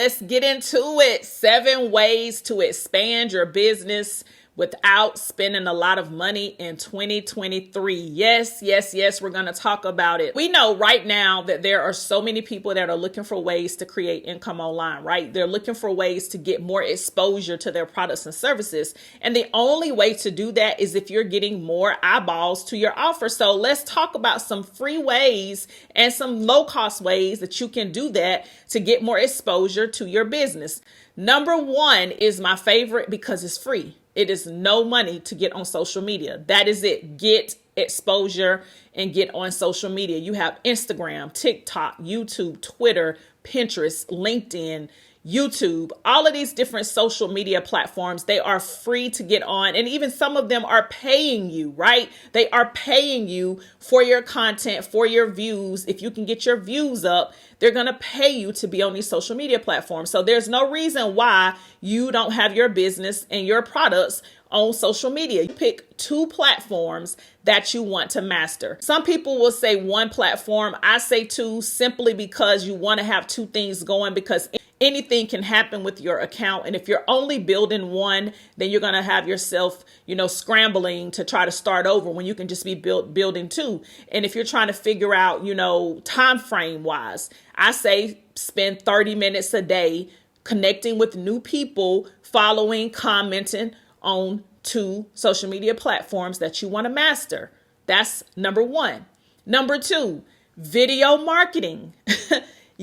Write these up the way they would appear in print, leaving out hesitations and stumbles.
let's get into it. 7 ways to expand your business without spending a lot of money in 2023. Yes, we're going to talk about it. We know right now that there are so many people that are looking for ways to create income online, right? They're looking for ways to get more exposure to their products and services. And the only way to do that is if you're getting more eyeballs to your offer. So let's talk about some free ways and some low cost ways that you can do that to get more exposure to your business. Number 1 is my favorite because it's free. It is no money to get on social media. That is it. Get exposure and get on social media. You have Instagram, TikTok, YouTube, Twitter, Pinterest, LinkedIn, YouTube, all of these different social media platforms. They are free to get on. And even some of them are paying you, right? They are paying you for your content, for your views. If you can get your views up, they're going to pay you to be on these social media platforms. So there's no reason why you don't have your business and your products on social media. You pick 2 platforms that you want to master. Some people will say 1 platform. I say 2 simply because you want to have 2 things going, because anything can happen with your account. And if you're only building 1, then you're going to have yourself, scrambling to try to start over when you can just be building 2. And if you're trying to figure out, time frame wise, I say spend 30 minutes a day connecting with new people, following, commenting on 2 social media platforms that you want to master. That's number 1. Number 2, video marketing.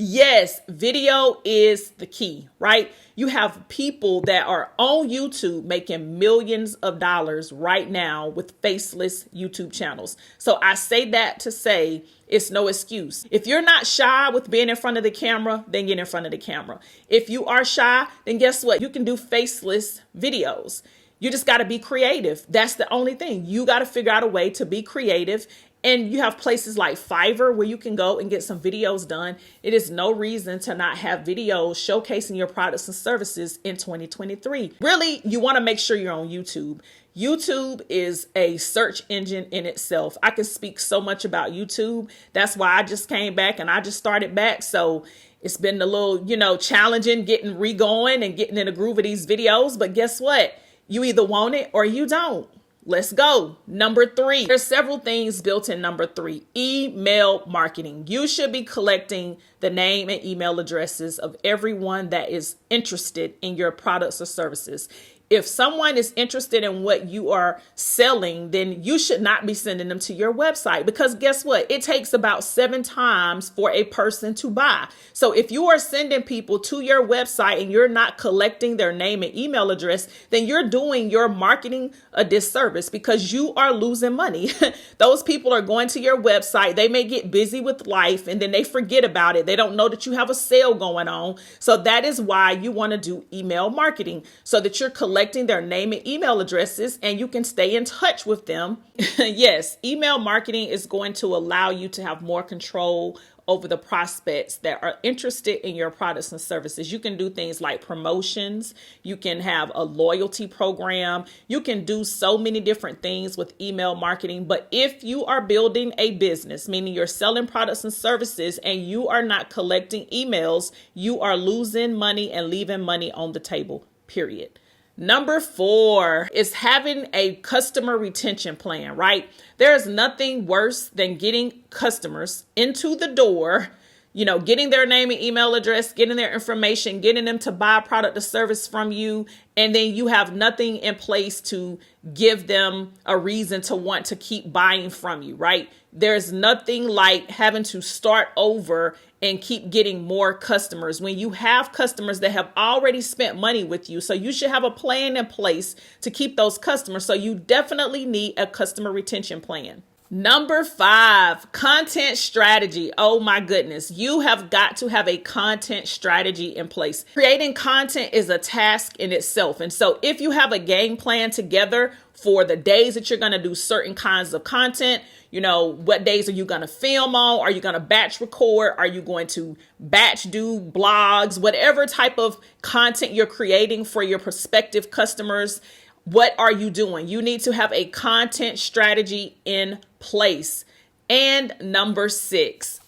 Yes, video is the key, right? You have people that are on YouTube making millions of dollars right now with faceless YouTube channels. So I say that to say it's no excuse. If you're not shy with being in front of the camera, then get in front of the camera. If you are shy, then guess what? You can do faceless videos. You just got to be creative. That's the only thing. You got to figure out a way to be creative. And you have places like Fiverr where you can go and get some videos done. It is no reason to not have videos showcasing your products and services in 2023. Really, you want to make sure you're on YouTube. YouTube is a search engine in itself. I can speak so much about YouTube. That's why I just came back and I just started back. So it's been a little, challenging getting re-going and getting in the groove of these videos. But guess what? You either want it or you don't. Let's go. Number 3. There's several things built in number 3. Email marketing. You should be collecting the name and email addresses of everyone that is interested in your products or services. If someone is interested in what you are selling, then you should not be sending them to your website, because guess what? It takes about 7 times for a person to buy. So if you are sending people to your website and you're not collecting their name and email address, then you're doing your marketing a disservice, because you are losing money. Those people are going to your website. They may get busy with life and then they forget about it. They don't know that you have a sale going on. So that is why you want to do email marketing, so that you're collecting their name and email addresses and you can stay in touch with them. Yes, email marketing is going to allow you to have more control over the prospects that are interested in your products and services. You can do things like promotions. You can have a loyalty program. You can do so many different things with email marketing. But if you are building a business, meaning you're selling products and services, and you are not collecting emails, you are losing money and leaving money on the table, period. Number 4 is having a customer retention plan, right? There's nothing worse than getting customers into the door, getting their name and email address, getting their information, getting them to buy a product or service from you, and then you have nothing in place to give them a reason to want to keep buying from you, right? There's nothing like having to start over and keep getting more customers when you have customers that have already spent money with you. So you should have a plan in place to keep those customers. So you definitely need a customer retention plan. Number 5, content strategy. Oh my goodness. You have got to have a content strategy in place. Creating content is a task in itself. And so if you have a game plan together for the days that you're going to do certain kinds of content, what days are you going to film on? Are you going to batch record? Are you going to batch do blogs? Whatever type of content you're creating for your prospective customers, what are you doing? You need to have a content strategy in place. And number 6,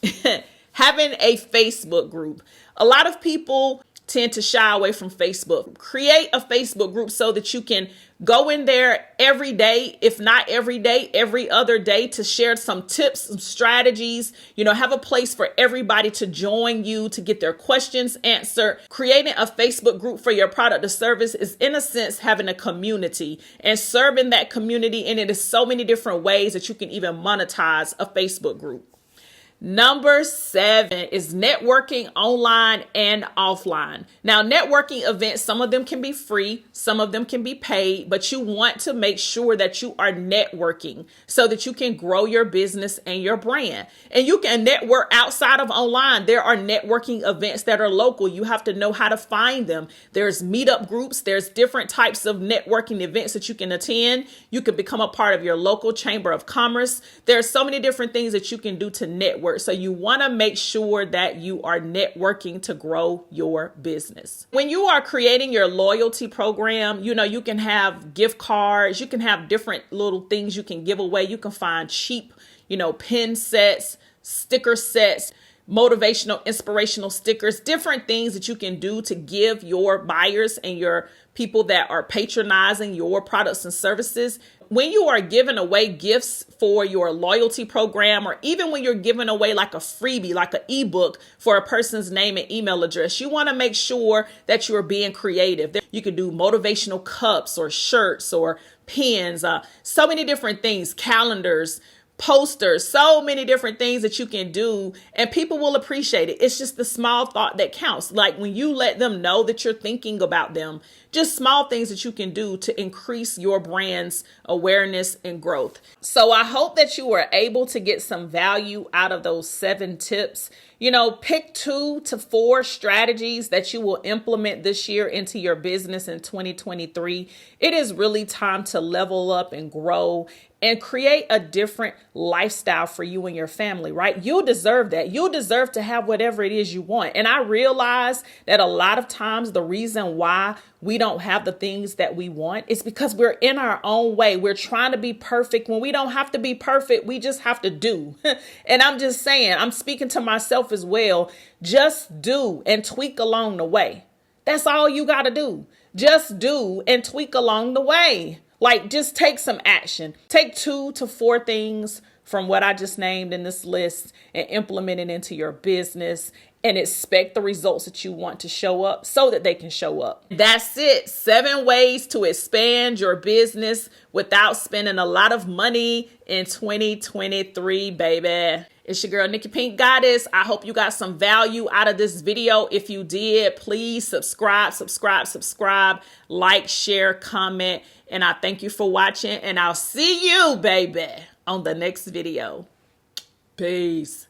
having a Facebook group. A lot of people tend to shy away from Facebook. Create a Facebook group so that you can go in there every day, if not every day, every other day, to share some tips, some strategies, have a place for everybody to join you to get their questions answered. Creating a Facebook group for your product or service is, in a sense, having a community and serving that community. And it is so many different ways that you can even monetize a Facebook group. Number 7 is networking online and offline. Now, networking events, some of them can be free, some of them can be paid, but you want to make sure that you are networking so that you can grow your business and your brand. And you can network outside of online. There are networking events that are local. You have to know how to find them. There's meetup groups. There's different types of networking events that you can attend. You can become a part of your local chamber of commerce. There's so many different things that you can do to network. So you want to make sure that you are networking to grow your business. When you are creating your loyalty program, you can have gift cards, you can have different little things you can give away. You can find cheap, pen sets, sticker sets, motivational, inspirational stickers, different things that you can do to give your buyers and your people that are patronizing your products and services. When you are giving away gifts for your loyalty program, or even when you're giving away like a freebie, like an ebook for a person's name and email address, you want to make sure that you're being creative. You can do motivational cups or shirts or pens, so many different things, calendars, posters, so many different things that you can do, and people will appreciate it. It's just the small thought that counts. Like when you let them know that you're thinking about them, just small things that you can do to increase your brand's awareness and growth. So I hope that you were able to get some value out of those 7 tips. Pick 2 to 4 strategies that you will implement this year into your business in 2023. It is really time to level up and grow and create a different lifestyle for you and your family, right? You deserve that. You deserve to have whatever it is you want. And I realize that a lot of times the reason why we don't have the things that we want is because we're in our own way. We're trying to be perfect when we don't have to be perfect. We just have to do. And I'm just saying, I'm speaking to myself as well. Just do and tweak along the way. That's all you got to do. Just do and tweak along the way. Like, just take some action. Take 2 to 4 things from what I just named in this list and implement it into your business, and expect the results that you want to show up so that they can show up. That's it. 7 ways to expand your business without spending a lot of money in 2023, baby. It's your girl, Nikki PinkkGoddess. I hope you got some value out of this video. If you did, please subscribe, like, share, comment. And I thank you for watching. And I'll see you, baby, on the next video. Peace.